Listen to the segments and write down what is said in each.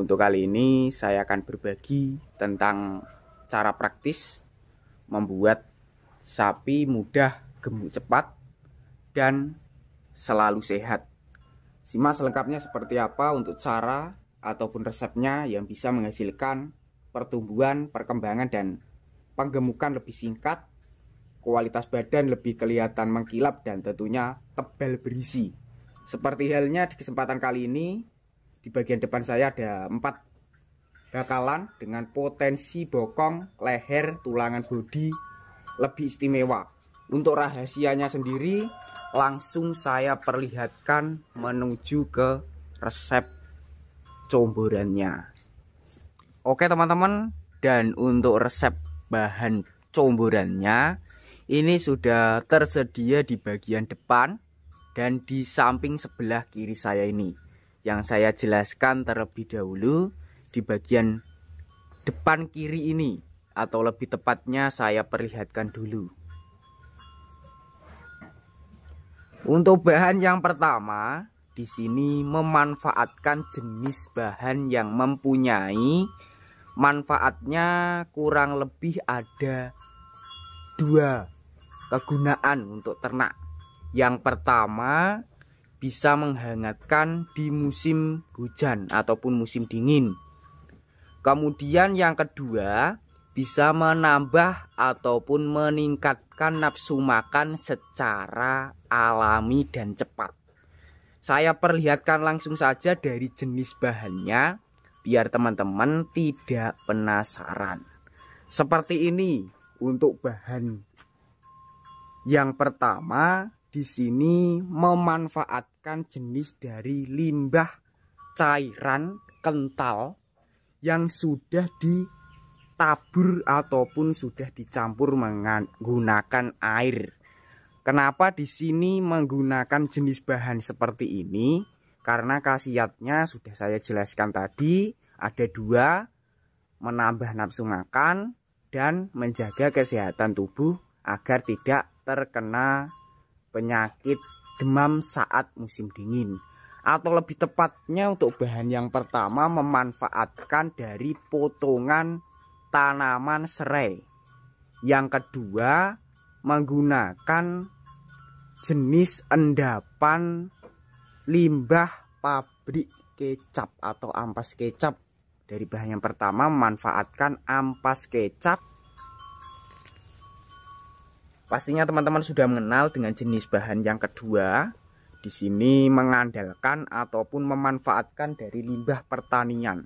Untuk kali ini saya akan berbagi tentang cara praktis membuat sapi mudah gemuk cepat dan selalu sehat. Simak selengkapnya seperti apa untuk cara ataupun resepnya yang bisa menghasilkan pertumbuhan, perkembangan, dan penggemukan lebih singkat, kualitas badan lebih kelihatan mengkilap, dan tentunya tebal berisi. Seperti halnya di kesempatan kali ini, di bagian depan saya ada 4 bakalan dengan potensi bokong, leher, tulangan bodi lebih istimewa. Untuk rahasianya sendiri langsung saya perlihatkan menuju ke resep comborannya. Oke teman-teman, dan untuk resep bahan comborannya ini sudah tersedia di bagian depan dan di samping sebelah kiri saya ini. Yang saya jelaskan terlebih dahulu di bagian depan kiri ini, atau lebih tepatnya saya perlihatkan dulu. Untuk bahan yang pertama, di sini memanfaatkan jenis bahan yang mempunyai manfaatnya kurang lebih ada 2 kegunaan untuk ternak. Yang pertama, bisa menghangatkan di musim hujan ataupun musim dingin. Kemudian yang kedua, bisa menambah ataupun meningkatkan nafsu makan secara alami dan cepat. Saya perlihatkan langsung saja dari jenis bahannya biar teman-teman tidak penasaran. Seperti ini untuk bahan yang pertama. Di sini memanfaatkan jenis dari limbah cairan kental yang sudah ditabur ataupun sudah dicampur menggunakan air. Kenapa di sini menggunakan jenis bahan seperti ini? Karena khasiatnya sudah saya jelaskan tadi, ada 2, menambah nafsu makan dan menjaga kesehatan tubuh agar tidak terkena penyakit demam saat musim dingin. Atau lebih tepatnya untuk bahan yang pertama memanfaatkan dari potongan tanaman serai. Yang kedua menggunakan jenis endapan limbah pabrik kecap atau ampas kecap. Dari bahan yang pertama memanfaatkan ampas kecap. Pastinya teman-teman sudah mengenal dengan jenis bahan yang kedua. Di sini mengandalkan ataupun memanfaatkan dari limbah pertanian.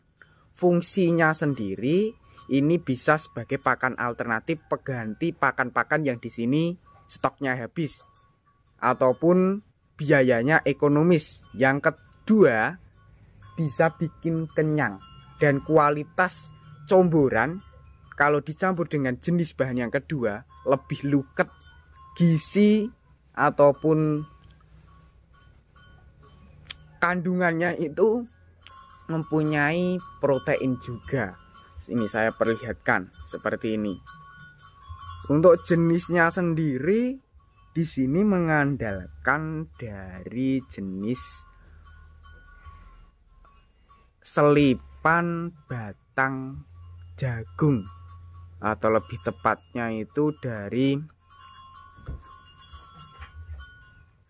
Fungsinya sendiri ini bisa sebagai pakan alternatif pengganti pakan-pakan yang di sini stoknya habis ataupun biayanya ekonomis. Yang kedua, bisa bikin kenyang, dan kualitas comboran kalau dicampur dengan jenis bahan yang kedua lebih luket, gizi ataupun kandungannya itu mempunyai protein juga. Ini saya perlihatkan seperti ini. Untuk jenisnya sendiri di sini mengandalkan dari jenis selipan batang jagung, atau lebih tepatnya itu dari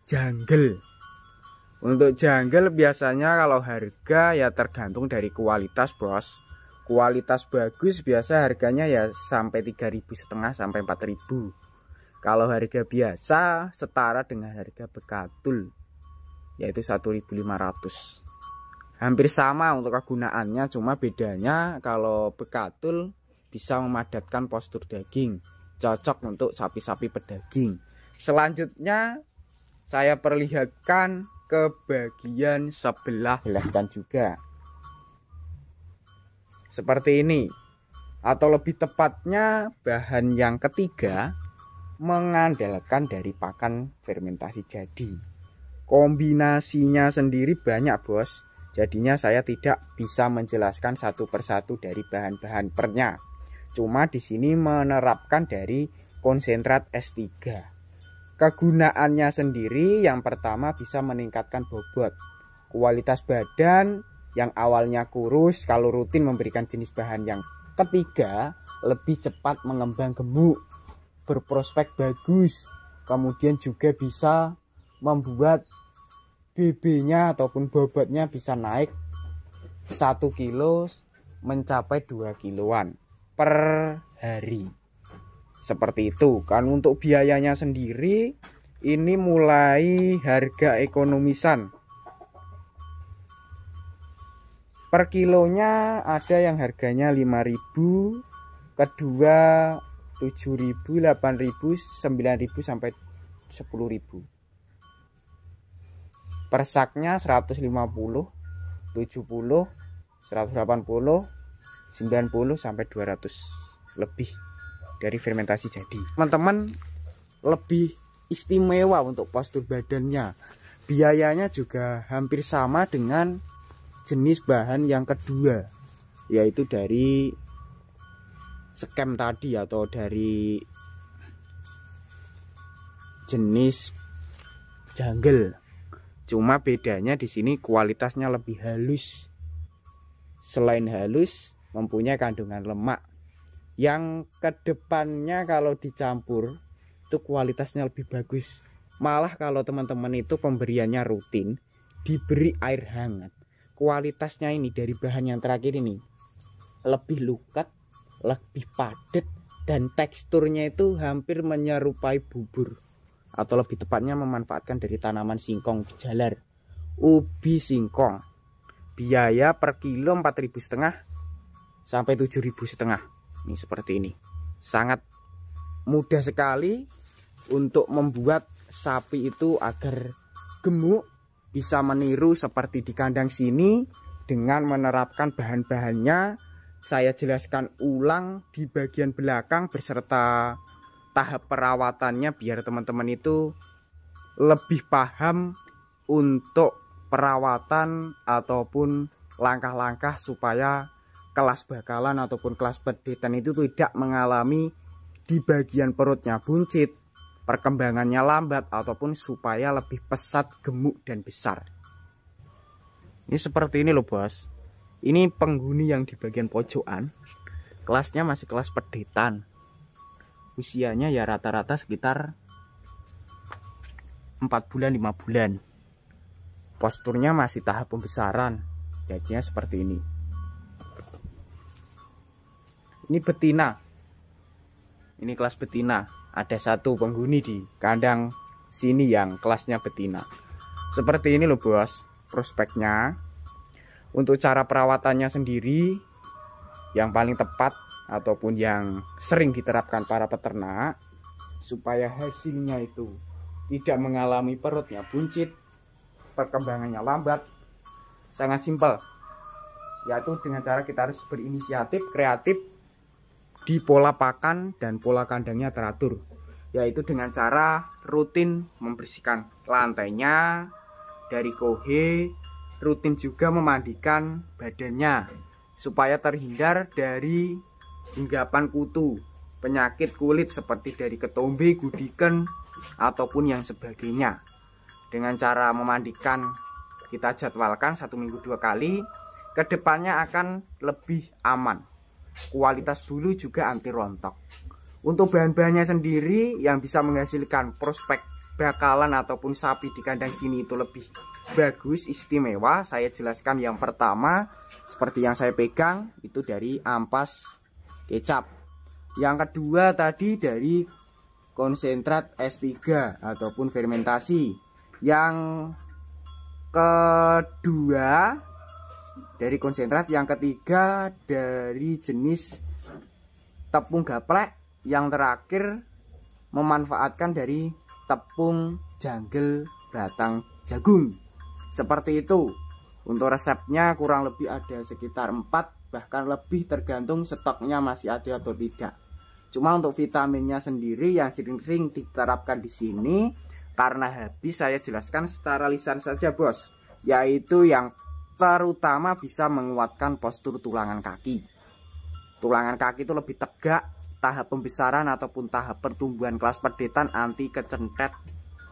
jungle. Untuk jungle biasanya kalau harga ya tergantung dari kualitas bos. Kualitas bagus biasa harganya ya sampai 3.500 sampai 4.000. Kalau harga biasa setara dengan harga bekatul, yaitu 1.500. Hampir sama untuk kegunaannya, cuma bedanya kalau bekatul bisa memadatkan postur daging, cocok untuk sapi-sapi pedaging. Selanjutnya saya perlihatkan ke bagian sebelah, jelaskan juga seperti ini. Atau lebih tepatnya bahan yang ketiga mengandalkan dari pakan fermentasi jadi. Kombinasinya sendiri banyak bos, jadinya saya tidak bisa menjelaskan satu persatu dari bahan-bahan pernya. Cuma di sini menerapkan dari konsentrat S3. Kegunaannya sendiri yang pertama bisa meningkatkan bobot, kualitas badan, yang awalnya kurus kalau rutin memberikan jenis bahan yang ketiga lebih cepat mengembang gemuk, berprospek bagus, kemudian juga bisa membuat BB-nya ataupun bobotnya bisa naik 1 kilo mencapai 2 kiloan per hari. Seperti itu kan. Untuk biayanya sendiri ini mulai harga ekonomisan. Per kilonya ada yang harganya 5.000, kedua 7.000, 8.000, 9.000 sampai 10.000. Per saknya 150, 70, 180, 90 sampai 200 lebih dari fermentasi jadi. Teman-teman, lebih istimewa untuk postur badannya. Biayanya juga hampir sama dengan jenis bahan yang kedua, yaitu dari skem tadi atau dari jenis jungle. Cuma bedanya di sini kualitasnya lebih halus. Selain halus, mempunyai kandungan lemak yang kedepannya kalau dicampur itu kualitasnya lebih bagus. Malah kalau teman-teman itu pemberiannya rutin, diberi air hangat, kualitasnya ini dari bahan yang terakhir ini lebih lukat, lebih padat, dan teksturnya itu hampir menyerupai bubur, atau lebih tepatnya memanfaatkan dari tanaman singkong jalar, ubi singkong. Biaya per kilo 4.500 sampai 7.500. Ini seperti ini. Sangat mudah sekali untuk membuat sapi itu agar gemuk, bisa meniru seperti di kandang sini dengan menerapkan bahan-bahannya. Saya jelaskan ulang di bagian belakang beserta tahap perawatannya biar teman-teman itu lebih paham untuk perawatan ataupun langkah-langkah supaya kelas bakalan ataupun kelas pedetan itu tidak mengalami di bagian perutnya buncit, perkembangannya lambat, ataupun supaya lebih pesat, gemuk, dan besar. Ini seperti ini loh bos. Ini penghuni yang di bagian pojokan, kelasnya masih kelas pedetan. Usianya ya rata-rata sekitar 4 bulan 5 bulan. Posturnya masih tahap pembesaran. Jadinya seperti ini. Ini betina. Ini kelas betina. Ada satu penghuni di kandang sini yang kelasnya betina. Seperti ini loh bos prospeknya. Untuk cara perawatannya sendiri yang paling tepat ataupun yang sering diterapkan para peternak supaya hasilnya itu tidak mengalami perutnya buncit, perkembangannya lambat, sangat simpel, yaitu dengan cara kita harus berinisiatif kreatif di pola pakan dan pola kandangnya teratur, yaitu dengan cara rutin membersihkan lantainya dari kohe, rutin juga memandikan badannya supaya terhindar dari hinggapan kutu, penyakit kulit seperti dari ketombe, gudiken, ataupun yang sebagainya. Dengan cara memandikan kita jadwalkan 1 minggu 2 kali, kedepannya akan lebih aman. Kualitas bulu juga anti rontok. Untuk bahan-bahannya sendiri yang bisa menghasilkan prospek bakalan ataupun sapi di kandang sini itu lebih bagus, istimewa. Saya jelaskan yang pertama seperti yang saya pegang itu dari ampas kecap. Yang kedua tadi dari konsentrat S3 ataupun fermentasi. Yang kedua dari konsentrat, yang ketiga dari jenis tepung gaplek, yang terakhir memanfaatkan dari tepung jungle batang jagung. Seperti itu. Untuk resepnya kurang lebih ada sekitar 4, bahkan lebih tergantung stoknya masih ada atau tidak. Cuma untuk vitaminnya sendiri yang sering-sering diterapkan di sini karena habis, saya jelaskan secara lisan saja bos, yaitu yang terutama bisa menguatkan postur tulangan kaki. Tulangan kaki itu lebih tegak, tahap pembesaran ataupun tahap pertumbuhan kelas pedetan, anti kecentet,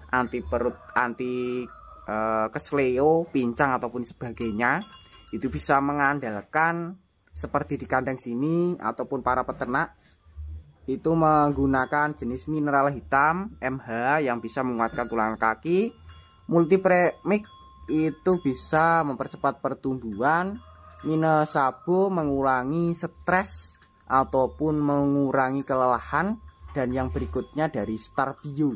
anti perut, anti kesleo, pincang ataupun sebagainya. itu bisa mengandalkan seperti di kandang sini ataupun para peternak itu menggunakan jenis mineral hitam MH yang bisa menguatkan tulang kaki. Multipremic itu bisa mempercepat pertumbuhan. Mine Sabo mengurangi stres ataupun mengurangi kelelahan. Dan yang berikutnya dari Star Bio.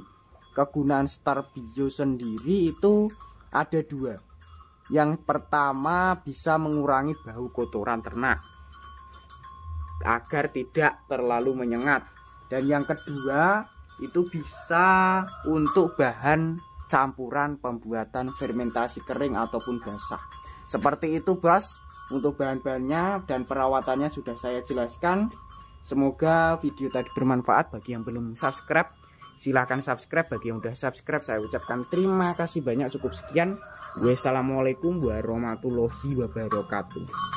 Kegunaan Star Bio sendiri itu ada dua. Yang pertama bisa mengurangi bau kotoran ternak agar tidak terlalu menyengat. Dan yang kedua itu bisa untuk bahan campuran pembuatan fermentasi kering ataupun basah. Seperti itu bos, untuk bahan-bahannya dan perawatannya sudah saya jelaskan. Semoga video tadi bermanfaat. Bagi yang belum subscribe silahkan subscribe, bagi yang udah subscribe saya ucapkan terima kasih banyak. Cukup sekian. Wassalamualaikum warahmatullahi wabarakatuh.